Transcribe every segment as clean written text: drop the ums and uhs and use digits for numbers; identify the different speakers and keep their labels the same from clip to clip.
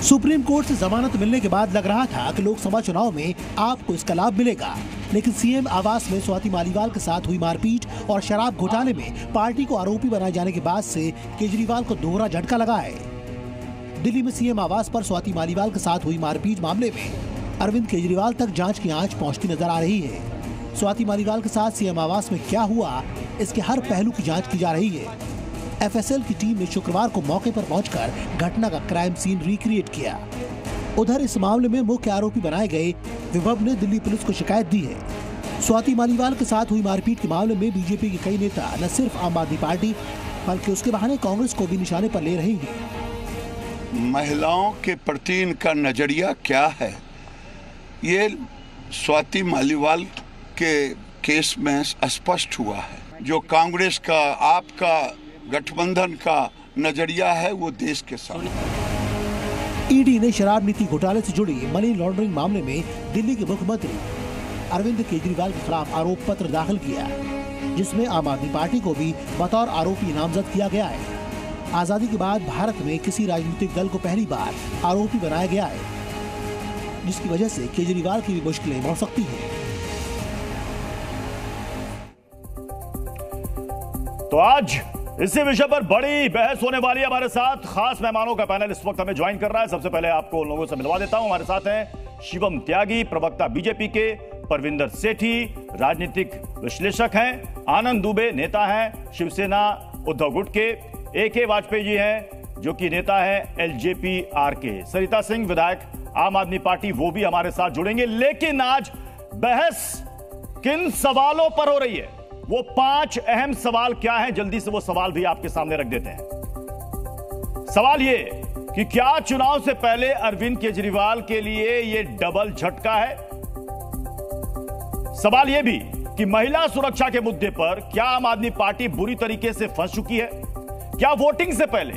Speaker 1: Supreme court से जमानत मिलने के बाद लग रहा था कि लोकसभा चुनाव में आपको इसका लाभ मिलेगा, लेकिन सीएम आवास में स्वाति मालीवाल के साथ हुई मारपीट और शराब घोटाले में पार्टी को आरोपी बनाए जाने के बाद से केजरीवाल को दोहरा झटका लगा है। दिल्ली में सीएम आवास पर स्वाति मालीवाल के साथ हुई मारपीट मामले में अरविंद केजरीवाल तक जांच की आंच पहुंचती नजर आ रही है। स्वाति मालीवाल के साथ सीएम आवास में क्या हुआ, इसके हर पहलू की जांच की जा रही है। एफएसएल की टीम ने शुक्रवार को मौके पर पहुंचकर घटना का क्राइम सीन रिक्रिएट किया। उधर इस मामले में मुख्य आरोपी बनाए गए विभव ने दिल्ली पुलिस को शिकायत दी है। स्वाति मालीवाल के साथ हुई मारपीट के मामले में बीजेपी के कई नेता न सिर्फ आम आदमी पार्टी बल्कि उसके बहाने कांग्रेस को भी निशाने पर ले रहे हैं।
Speaker 2: महिलाओं के प्रति इनका नजरिया क्या है, ये स्वाति मालीवाल के केस में स्पष्ट हुआ है। जो कांग्रेस का, आपका, गठबंधन का नजरिया है वो देश के साथ।
Speaker 1: ईडी ने शराब नीति घोटाले से जुड़ी मनी लॉन्ड्रिंग मामले में दिल्ली के मुख्यमंत्री अरविंद केजरीवाल के खिलाफ आरोप पत्र दाखिल किया, जिसमें आम आदमी पार्टी को भी बतौर आरोपी नामजद किया गया है। आजादी के बाद भारत में किसी राजनीतिक दल को पहली बार आरोपी बनाया गया है, जिसकी वजह से केजरीवाल की भी मुश्किलें बढ़ सकती हैं।
Speaker 3: तो आज इसी विषय पर बड़ी बहस होने वाली है। हमारे साथ खास मेहमानों का पैनल इस वक्त हमें ज्वाइन कर रहा है। सबसे पहले आपको उन लोगों से मिलवा देता हूं। हमारे साथ हैं शिवम त्यागी, प्रवक्ता बीजेपी के, परविंदर सेठी राजनीतिक विश्लेषक हैं, आनंद दुबे नेता हैं शिवसेना उद्धव गुट के, AK वाजपेयी जी हैं जो कि नेता है LJP RK, सरिता सिंह विधायक आम आदमी पार्टी, वो भी हमारे साथ जुड़ेंगे। लेकिन आज बहस किन सवालों पर हो रही है, वो 5 अहम सवाल क्या हैं, जल्दी से वो सवाल भी आपके सामने रख देते हैं। सवाल ये कि क्या चुनाव से पहले अरविंद केजरीवाल के लिए ये डबल झटका है। सवाल ये भी कि महिला सुरक्षा के मुद्दे पर क्या आम आदमी पार्टी बुरी तरीके से फंस चुकी है। क्या वोटिंग से पहले,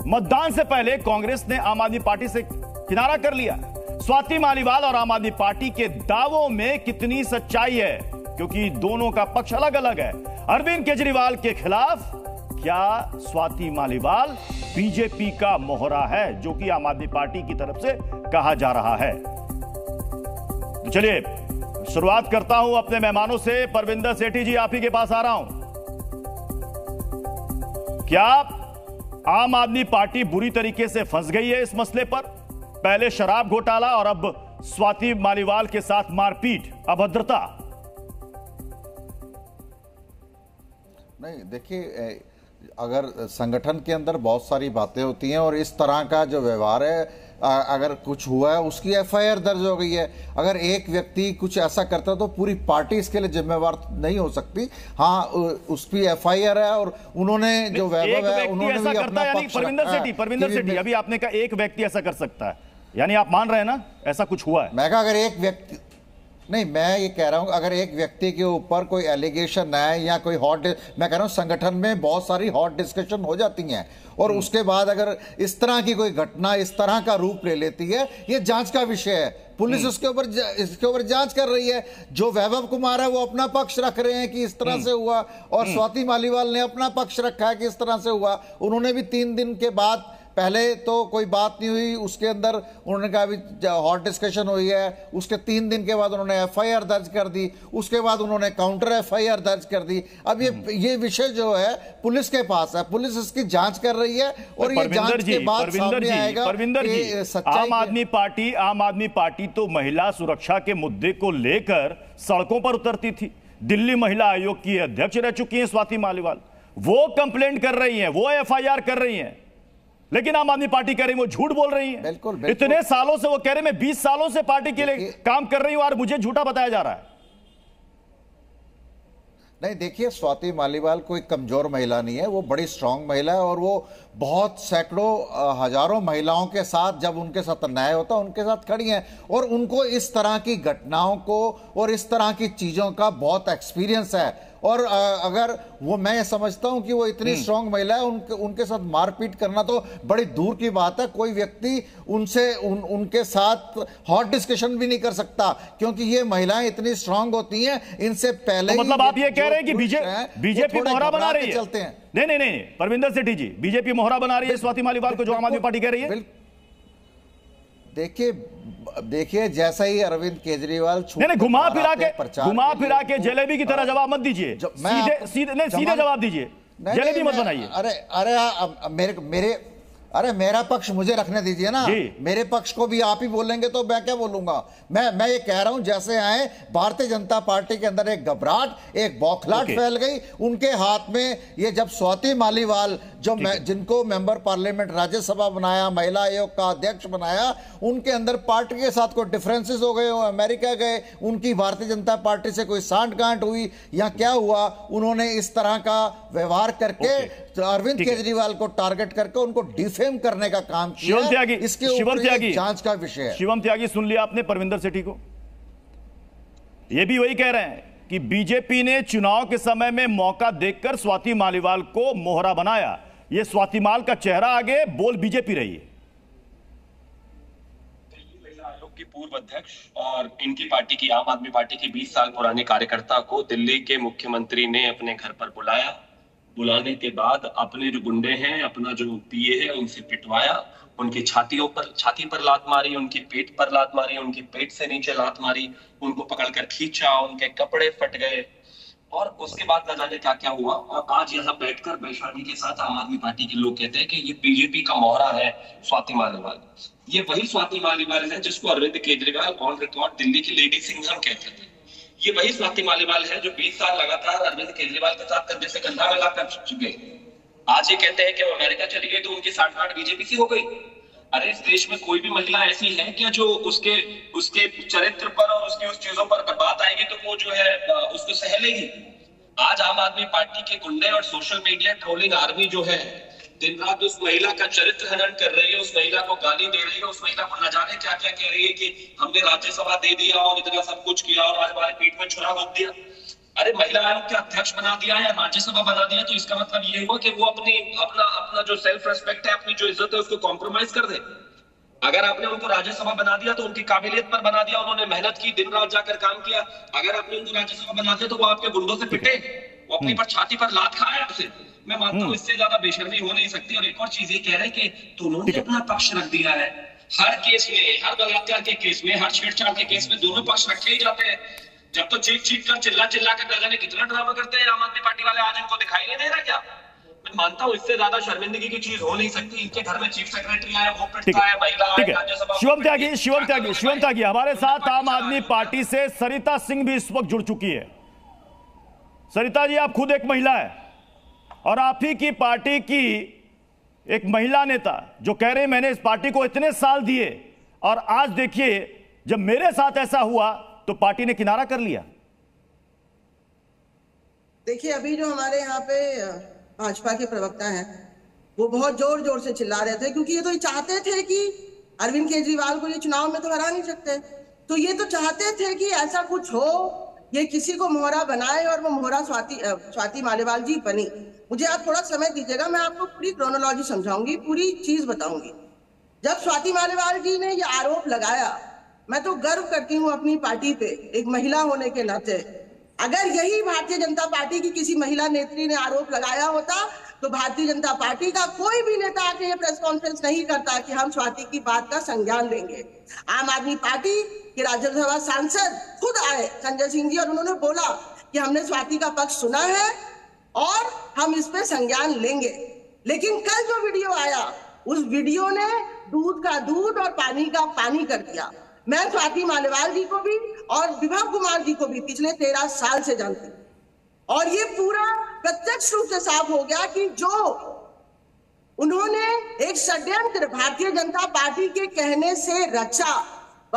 Speaker 3: मतदान से पहले कांग्रेस ने आम आदमी पार्टी से किनारा कर लिया। स्वाति मालीवाल और आम आदमी पार्टी के दावों में कितनी सच्चाई है, क्योंकि दोनों का पक्ष अलग अलग है। अरविंद केजरीवाल के खिलाफ क्या स्वाति मालीवाल बीजेपी का मोहरा है, जो कि आम आदमी पार्टी की तरफ से कहा जा रहा है। तो चलिए शुरुआत करता हूं अपने मेहमानों से। परविंदर सेठी जी, आप ही के पास आ रहा हूं। क्या आम आदमी पार्टी बुरी तरीके से फंस गई है इस मसले पर? पहले शराब घोटाला और अब स्वाति मालीवाल के साथ मारपीट, अभद्रता।
Speaker 4: नहीं, देखिए, अगर संगठन के अंदर बहुत सारी बातें होती हैं और इस तरह का जो व्यवहार है, अगर कुछ हुआ है उसकी FIR दर्ज हो गई है। अगर एक व्यक्ति कुछ ऐसा करता है तो पूरी पार्टी इसके लिए जिम्मेवार नहीं हो सकती। हाँ, उसकी FIR है और उन्होंने जो वैभव है उन्होंने भी अपना पक्ष रखा है।
Speaker 3: परविंदर सेठी, अभी आपने कहा एक व्यक्ति ऐसा कर सकता है, यानी आप मान रहे हैं ना ऐसा कुछ हुआ है?
Speaker 4: मैं कहा अगर एक व्यक्ति नहीं, मैं ये कह रहा हूं अगर एक व्यक्ति के ऊपर कोई एलिगेशन है या कोई मैं कह रहा हूं संगठन में बहुत सारी हॉट डिस्कशन हो जाती हैं और उसके बाद अगर इस तरह की कोई घटना इस तरह का रूप ले लेती है, ये जांच का विषय है। पुलिस इसके ऊपर जांच कर रही है। जो वैभव कुमार है वो अपना पक्ष रख रहे हैं कि इस तरह से हुआ और स्वाति मालीवाल ने अपना पक्ष रखा है कि इस तरह से हुआ। उन्होंने भी 3 दिन के बाद, पहले तो कोई बात नहीं हुई, उसके अंदर उन्होंने कहा अभी हॉट डिस्कशन हुई है, उसके 3 दिन के बाद उन्होंने FIR दर्ज कर दी, उसके बाद उन्होंने काउंटर FIR दर्ज कर दी। अब ये विषय जो है पुलिस के पास है, पुलिस इसकी जांच कर रही है और ये जांच के बाद सामने आएगा।
Speaker 3: आम आदमी पार्टी तो महिला सुरक्षा के मुद्दे को लेकर सड़कों पर उतरती थी। दिल्ली महिला आयोग की अध्यक्ष रह चुकी है स्वाति मालीवाल, वो कंप्लेंट कर रही है, वो FIR कर रही है, लेकिन आम आदमी पार्टी कह रही है वो झूठ बोल रही है।
Speaker 4: बिल्कुल।
Speaker 3: इतने सालों से वो कह रहे मैं 20 सालों से पार्टी के लिए काम कर रही हूं और मुझे झूठा बताया जा रहा है।
Speaker 4: नहीं, देखिए, स्वाति मालीवाल कोई कमजोर महिला नहीं है, वो बड़ी स्ट्रांग महिला है और वो बहुत सैकड़ों हजारों महिलाओं के साथ, जब उनके साथ अन्याय होता है उनके साथ खड़ी हैं और उनको इस तरह की घटनाओं को और इस तरह की चीजों का बहुत एक्सपीरियंस है। और अगर वो, मैं समझता हूं कि वो इतनी स्ट्रांग महिला है, उनके साथ मारपीट करना तो बड़ी दूर की बात है। कोई व्यक्ति उनके साथ हॉट डिस्कशन भी नहीं कर सकता, क्योंकि ये महिलाएं इतनी स्ट्रांग होती हैं। इनसे पहले
Speaker 3: तो मतलब आप ये कह रहे हैं कि बीजेपी मोहरा बना रही है?
Speaker 4: चलते हैं।
Speaker 3: नहीं, परविंदर सेठी जी, बीजेपी मोहरा बना रही है स्वाति मालीवाल को, जो आम आदमी पार्टी कह रही है?
Speaker 4: देखिए जैसा ही अरविंद केजरीवाल
Speaker 3: नहीं, घुमा फिरा के जलेबी की तरह जवाब मत दीजिए, सीधे जवाब दीजिए, जलेबी मत बनाइए।
Speaker 4: अरे मेरा पक्ष मुझे रखने दीजिए ना, मेरे पक्ष को भी आप ही बोलेंगे तो मैं क्या बोलूंगा। मैं ये कह रहा हूं जैसे आए भारतीय जनता पार्टी के अंदर एक घबराहट, एक बौखलाहट फैल गई उनके हाथ में। ये जब स्वाति मालीवाल जिनको मेंबर पार्लियामेंट राज्यसभा बनाया, महिला आयोग का अध्यक्ष बनाया, उनके अंदर पार्टी के साथ कोई डिफरेंसेस हो गए, अमेरिका गए, उनकी भारतीय जनता पार्टी से कोई सांठ-गांठ हुई या क्या हुआ, उन्होंने इस तरह का व्यवहार करके अरविंद केजरीवाल को टारगेट करके उनको डिफेम करने का काम किया। इसके ऊपर जांच का विषय है।
Speaker 3: शिवम त्यागी, सुन लिया आपने परविंदर सेठी को, ये भी वही कह रहे हैं कि बीजेपी ने चुनाव के समय में मौका देखकर स्वाति मालीवाल को मोहरा बनाया। ये स्वाति माल का चेहरा आगे, बोल बीजेपी रही है।
Speaker 5: आयोग की पूर्व अध्यक्ष और इनकी पार्टी की, आम आदमी पार्टी की 20 साल पुराने कार्यकर्ता को दिल्ली के मुख्यमंत्री ने अपने घर पर बुलाया। बुलाने के बाद अपने जो गुंडे हैं, अपना जो पीए है, उनसे पिटवाया, उनकी छाती पर लात मारी, उनकी पेट पर लात मारी, उनकी पेट से नीचे लात मारी, उनको पकड़कर खींचा, उनके कपड़े फट गए और उसके बाद न जाने क्या क्या हुआ। और आज यहाँ बैठकर बेशर्मी के साथ आम आदमी पार्टी के लोग कहते हैं कि ये बीजेपी का मोहरा है स्वाति मालीवाल। ये वही स्वाति मालीवाल है जिसको अरविंद केजरीवाल ऑन रिकॉर्ड दिल्ली की लेडी सिंघम कहते थे। ये वही स्वाति मालीवाल है जो 20 साल लगातार अरविंद केजरीवाल के साथ कंधे से कंधा मिला कर चुके। आज ये कहते हैं कि वो अमेरिका चली गई तो उनकी साठ-गांठ बीजेपी से हो गई। अरे इस देश में कोई भी महिला ऐसी है क्या जो उसके चरित्र पर और उसकी उस चीजों पर बात आएगी तो वो जो है उसको सह लेगी। आज आम आदमी पार्टी के गुंडे और सोशल मीडिया ट्रोलिंग आर्मी जो है दिन रात उस महिला का चरित्र हनन कर रही है, उस महिला को गाली दे रही है, उस महिला को न जाने क्या क्या कह रही है कि हमने राज्यसभा दे दिया और इतना सब कुछ किया और आज हमारे पीठ में छुरा घोंप दिया। अरे महिला आयोग के अध्यक्ष बना दिया या राज्यसभा बना दिया तो इसका मतलब ये हुआ कि वो अपना जो सेल्फ रेस्पेक्ट है, अपनी जो इज्जत है उसको कॉम्प्रोमाइज कर दे। अगर आपने उनको राज्यसभा बना दिया तो उनकी काबिलियत पर बना दिया, उन्होंने मेहनत की, दिन रात जाकर काम किया। अगर आपने उनको राज्यसभा बना दिया तो वो आपके गुंडों से पिटे, वो अपनी पर छाती पर लात खाए आपसे। मैं मानता हूँ इससे ज्यादा बेशर्मी हो नहीं सकती। और एक और चीज ये कह रहे हैं कि उन्होंने अपना पक्ष रख दिया है। हर केस में, हर बलात्कार के केस में, हर छेड़छाड़ के केस में दोनों पक्ष रखे ही जाते हैं। जब तो चीख कर चिल्ला कर न जाने कितना ड्रामा करते हैं आम आदमी पार्टी वाले, आज इनको दिखाई नहीं दे रहा क्या? मैं मानता हूँ इससे ज्यादा शर्मिंदगी की चीज हो नहीं सकती। इनके घर में चीफ सेक्रेटरी आया, वो पिटता है, महिला है, राज्यसभा।
Speaker 3: शिवम त्यागी हमारे साथ आम आदमी पार्टी से सरिता सिंह भी इस वक्त जुड़ चुकी है। सरिता जी, आप खुद एक महिला है और आप ही की पार्टी की एक महिला नेता जो कह रहे हैं मैंने इस पार्टी को इतने साल दिए और आज देखिए जब मेरे साथ ऐसा हुआ तो पार्टी ने किनारा कर लिया।
Speaker 6: देखिए अभी जो हमारे यहाँ पे भाजपा के प्रवक्ता हैं वो बहुत जोर जोर से चिल्ला रहे थे क्योंकि ये तो चाहते थे कि अरविंद केजरीवाल को ये चुनाव में तो हरा नहीं सकते, तो ये तो चाहते थे कि ऐसा कुछ हो, ये किसी को मोहरा बनाए और वो मोहरा स्वाति मालीवाल जी बनी। मुझे आप थोड़ा समय दीजिएगा, मैं आपको पूरी क्रोनोलॉजी समझाऊंगी, पूरी चीज बताऊंगी। जब स्वाति मालीवाल जी ने ये आरोप लगाया, मैं तो गर्व करती हूँ अपनी पार्टी पे एक महिला होने के नाते। अगर यही भारतीय जनता पार्टी की किसी महिला नेत्री ने आरोप लगाया होता तो भारतीय जनता पार्टी का कोई भी नेता आके ये प्रेस कॉन्फ्रेंस नहीं करता कि हम स्वाति की बात का संज्ञान लेंगे। आम आदमी पार्टी के राज्यसभा सांसद खुद आए संजय सिंह जी और उन्होंने बोला कि हमने स्वाति का पक्ष सुना है और हम इस पे संज्ञान लेंगे। लेकिन कल जो वीडियो आया उस वीडियो ने दूध का दूध और पानी का पानी कर दिया। मैं स्वाति मालीवाल जी को भी और विभव कुमार जी को भी पिछले 13 साल से जानती हूँ और ये पूरा प्रत्यक्ष रूप से साफ हो गया कि जो उन्होंने एक षड्यंत्र भारतीय जनता पार्टी के कहने से रचा,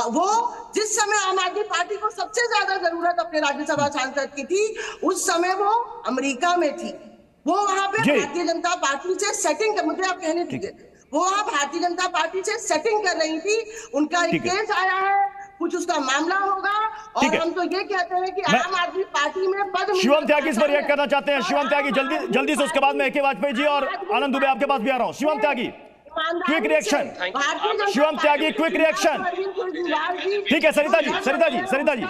Speaker 6: वो जिस समय आम आदमी पार्टी को सबसे ज्यादा जरूरत अपने राज्यसभा सांसद की थी उस समय वो अमेरिका में थी। वो वहां पे भारतीय जनता पार्टी से सेटिंग कर, मुझे आप कहने दीजिए, वो वहां भारतीय जनता पार्टी से सेटिंग कर रही थी। उनका एक केस आया है, कुछ उसका मामला होगा और हम तो ये कहते हैं कि आम आदमी पार्टी में पद।
Speaker 3: शिवम त्यागी इस पर रिएक्ट करना चाहते हैं। शिवम त्यागी जल्दी से, उसके बाद में AK वाजपेयी जी और आनंद दुबे आपके पास भी आ रहा हूं। शिवम त्यागी क्विक रिएक्शन, शिवम त्यागी, क्विक रिएक्शन। ठीक है सरिता जी,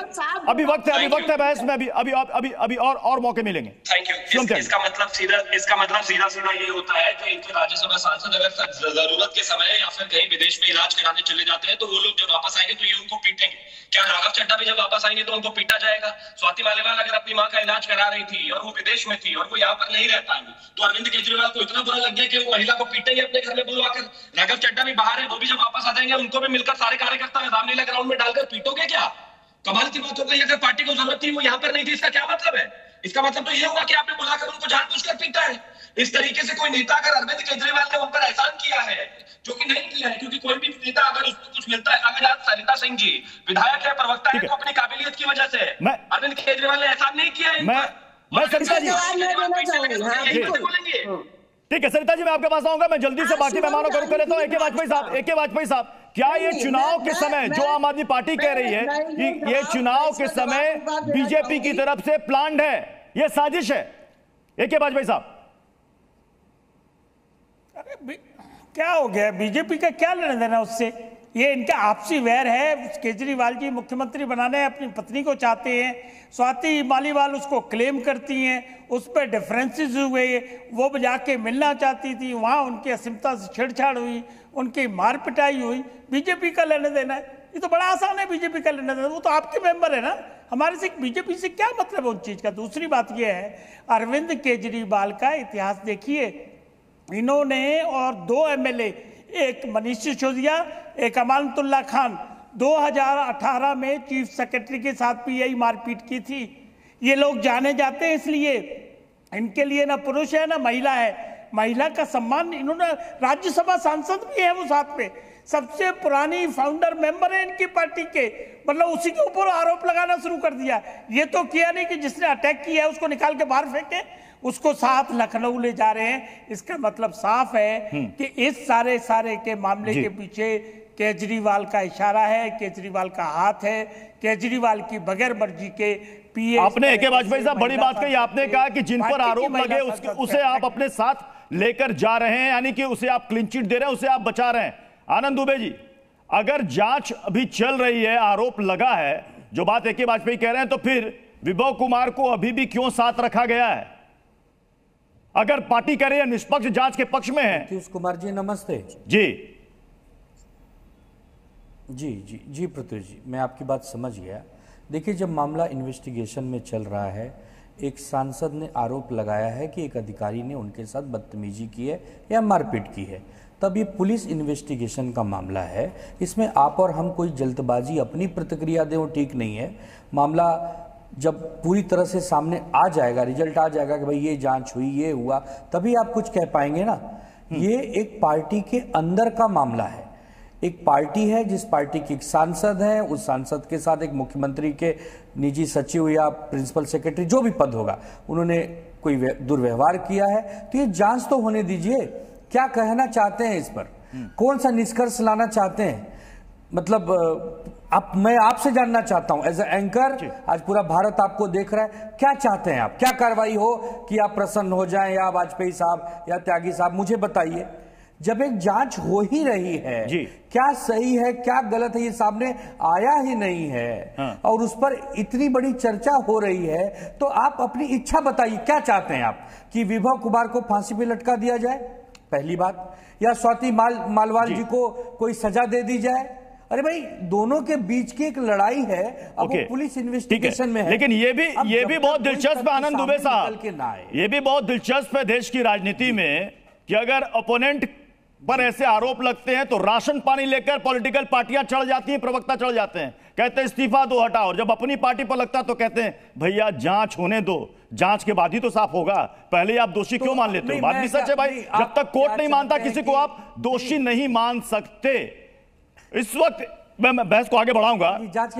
Speaker 3: अभी वक्त है बहस में, अभी और मौके मिलेंगे।
Speaker 5: Thank you. इसका मतलब सीधा ये होता है कि इनके राज्यसभा सांसद अगर जरूरत के समय या फिर कहीं विदेश में इलाज कराने चले जाते हैं तो वो लोग जब वापस आएंगे तो ये उनको पीटेंगे। क्या राघव चड्ढा भी जब वापस आएंगे तो उनको पीटा जाएगा? स्वाति मालीवाल अगर अपनी माँ का इलाज करा रही थी और वो विदेश में थी और वो यहाँ पर नहीं रह पाएंगी तो अरविंद केजरीवाल को इतना बुरा लग गया कि वो महिला को पीटेंगे अपने घर में बुलवाकर। राघव चड्ढा भी बाहर है, वो भी जब वापस आ जाएंगे उनको भी मिलकर सारे कार्यकर्ता रामलीला ग्राउंड में डालकर पीटोगे क्या? कमाल की बात हो गई। अगर पार्टी को जरूरत थी वो यहाँ पर नहीं थी, इसका क्या मतलब है? इसका मतलब तो ये हुआ कि आपने बुलाकर उनको जानबूझकर पीटा है। इस तरीके से कोई नेता अगर अरविंद केजरीवाल ने उन पर एहसान किया है, जो कि नहीं किया है, क्योंकि कोई भी नेता अगर उसको कुछ मिलता है, अगर आज सरिता सिंह जी विधायक है, प्रवक्ता है, तो अपनी काबिलियत की वजह से अरविंद केजरीवाल ने एहसान नहीं किया है।
Speaker 3: मैं सरिता जी ठीक है सरिता जी, मैं आपके पास आऊंगा। मैं जल्दी से बाकी मेहमानों को रुक लेता हूं। एके वाजपेयी साहब, क्या ये चुनाव के समय जो आम आदमी पार्टी कह रही है कि ये चुनाव के समय बीजेपी की तरफ से प्लान्ड है, ये साजिश है? एके वाजपेयी साहब,
Speaker 7: क्या हो गया? बीजेपी का क्या लेना देना उससे? ये इनका आपसी वैर है। केजरीवाल जी मुख्यमंत्री बनाने अपनी पत्नी को चाहते हैं, स्वाति मालीवाल उसको क्लेम करती हैं, उस पर डिफरेंसेस हुए, वो जाके मिलना चाहती थी, वहाँ उनकी असीमता से छेड़छाड़ हुई, उनकी मार पिटाई हुई। बीजेपी का लेना देना है? ये तो बड़ा आसान है बीजेपी का लेना देना, वो तो आपके मेंबर है ना। हमारे से बीजेपी से क्या मतलब है उन चीज का? दूसरी बात ये है, अरविंद केजरीवाल का इतिहास देखिए। इन्होंने और 2 एमएलए, एक मनीष सिसोदिया, एक अमानतुल्लाह खान, 2018 में चीफ सेक्रेटरी के साथ भी यही मारपीट की थी। ये लोग जाने जाते हैं, इसलिए इनके लिए ना पुरुष है ना महिला है। महिला का सम्मान, इन्होंने राज्यसभा सांसद भी है वो साथ में, सबसे पुरानी फाउंडर मेंबर है इनकी पार्टी के, मतलब उसी के ऊपर आरोप लगाना शुरू कर दिया। ये तो किया नहीं कि जिसने अटैक किया है उसको निकाल के बाहर फेंके, उसको साथ लखनऊ ले जा रहे हैं। इसका मतलब साफ है कि इस सारे के मामले के पीछे केजरीवाल का इशारा है, केजरीवाल का हाथ है, केजरीवाल की बगैर मर्जी के पीए।
Speaker 3: आपने एके वाजपेयी साहब बड़ी बात कही, आपने कहा कि जिन पर आरोप लगे उसे आप अपने साथ लेकर जा रहे हैं, यानी कि उसे आप क्लीन चिट दे रहे हैं, उसे आप बचा रहे हैं। आनंद दुबे जी, अगर जांच अभी चल रही है, आरोप लगा है, जो बात एके वाजपेयी कह रहे हैं, तो फिर विभव कुमार को अभी भी क्यों साथ रखा गया है? अगर पार्टी कह रही है निष्पक्ष जांच के पक्ष में है।
Speaker 8: नीतीश कुमार जी नमस्ते।
Speaker 3: जी
Speaker 8: जी जी जी प्रत्युष जी, मैं आपकी बात समझ गया। देखिए, जब मामला इन्वेस्टिगेशन में चल रहा है, एक सांसद ने आरोप लगाया है कि एक अधिकारी ने उनके साथ बदतमीजी की है या मारपीट की है, तब ये पुलिस इन्वेस्टिगेशन का मामला है। इसमें आप और हम कोई जल्दबाजी अपनी प्रतिक्रिया दें वो ठीक नहीं है। मामला जब पूरी तरह से सामने आ जाएगा, रिजल्ट आ जाएगा कि भाई ये जांच हुई, ये हुआ, तभी आप कुछ कह पाएंगे ना। ये एक पार्टी के अंदर का मामला है। एक पार्टी है जिस पार्टी की एक सांसद है, उस सांसद के साथ एक मुख्यमंत्री के निजी सचिव या प्रिंसिपल सेक्रेटरी जो भी पद होगा, उन्होंने कोई दुर्व्यवहार किया है, तो ये जांच तो होने दीजिए। क्या कहना चाहते हैं इस पर? कौन सा निष्कर्ष लाना चाहते हैं? मतलब मैं आपसे जानना चाहता हूं, एज ए एंकर, आज पूरा भारत आपको देख रहा है, क्या चाहते हैं आप? क्या कार्रवाई हो कि आप प्रसन्न हो जाएं, या वाजपेयी साहब या त्यागी साहब, मुझे बताइए। जब एक जांच हो ही रही है, क्या सही है क्या गलत है ये सामने आया ही नहीं है, और उस पर इतनी बड़ी चर्चा हो रही है, तो आप अपनी इच्छा बताइए, क्या चाहते हैं आप? कि विभव कुमार को फांसी पे लटका दिया जाए, पहली बात, या स्वाति मालीवाल जी को कोई सजा दे दी जाए? अरे भाई, दोनों के बीच की एक लड़ाई है, अब वो पुलिस इन्वेस्टिगेशन में है।
Speaker 3: लेकिन ये भी बहुत दिलचस्प है आनंद दुबे साहब, ये भी बहुत दिलचस्प है देश की राजनीति में कि अगर ओपोनेंट पर ऐसे आरोप लगते हैं तो राशन पानी लेकर पॉलिटिकल पार्टियां चढ़ जाती हैं, प्रवक्ता चढ़ जाते हैं, कहते हैं इस्तीफा दो, हटाओ। और जब अपनी पार्टी पर लगता है तो कहते हैं भैया जांच होने दो, जांच के बाद ही तो साफ होगा, पहले आप दोषी क्यों मान लेते हो? बात भी सच है भाई, जब तक कोर्ट नहीं मानता किसी को आप दोषी नहीं मान सकते। इस वक्त मैं बहस को आगे बढ़ाऊंगा।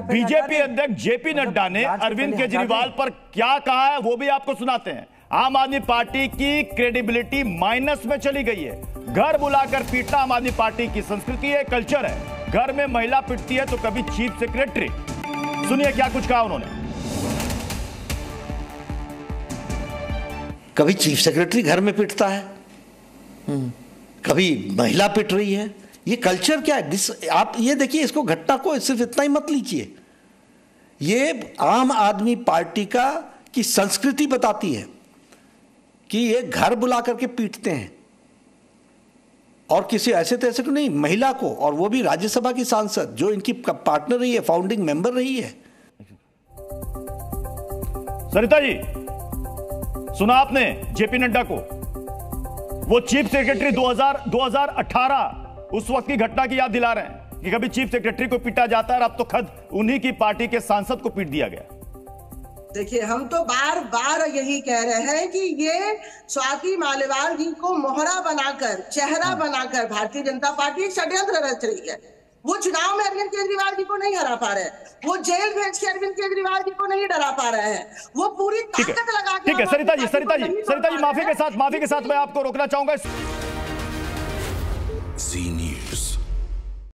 Speaker 3: बीजेपी अध्यक्ष जेपी नड्डा ने अरविंद केजरीवाल पर क्या कहा है वो भी आपको सुनाते हैं। आम आदमी पार्टी की क्रेडिबिलिटी माइनस में चली गई है। घर बुलाकर पीटना आम आदमी पार्टी की संस्कृति है, कल्चर है। घर में महिला पिटती है तो कभी चीफ सेक्रेटरी। सुनिए क्या कुछ कहा उन्होंने।
Speaker 9: कभी चीफ सेक्रेटरी घर में पिटता है, कभी महिला पिट रही है। ये कल्चर क्या है? आप ये देखिए, इसको घटना को सिर्फ इतना ही मत लीजिए, ये आम आदमी पार्टी की संस्कृति बताती है कि ये घर बुला करके पीटते हैं, और किसी ऐसे तैसे को नहीं, महिला को, और वो भी राज्यसभा की सांसद जो इनकी पार्टनर रही है, फाउंडिंग मेंबर रही है।
Speaker 3: सरिता जी, सुना आपने जेपी नड्डा को, वो चीफ सेक्रेटरी 2018 उस वक्त की घटना की याद दिला रहे हैं कि कभी चीफ सेक्रेटरी को पीटा जाता है, और अब तो खुद उन्हीं की पार्टी के सांसद को पीट दिया गया।
Speaker 6: देखिए, हम तो बार बार यही कह रहे हैं कि ये स्वाति मालीवाल जी को मोहरा बनाकर, चेहरा बनाकर भारतीय जनता पार्टी एक षड्यंत्र रच रही है। वो चुनाव में अरविंद केजरीवाल जी को नहीं हरा पा रहे, वो जेल भेज के अरविंद केजरीवाल जी को नहीं डरा पा रहे हैं, वो पूरी ताकत लगा के।
Speaker 3: ठीक है सरिता जी, माफी के साथ मैं आपको रोकना चाहूंगा।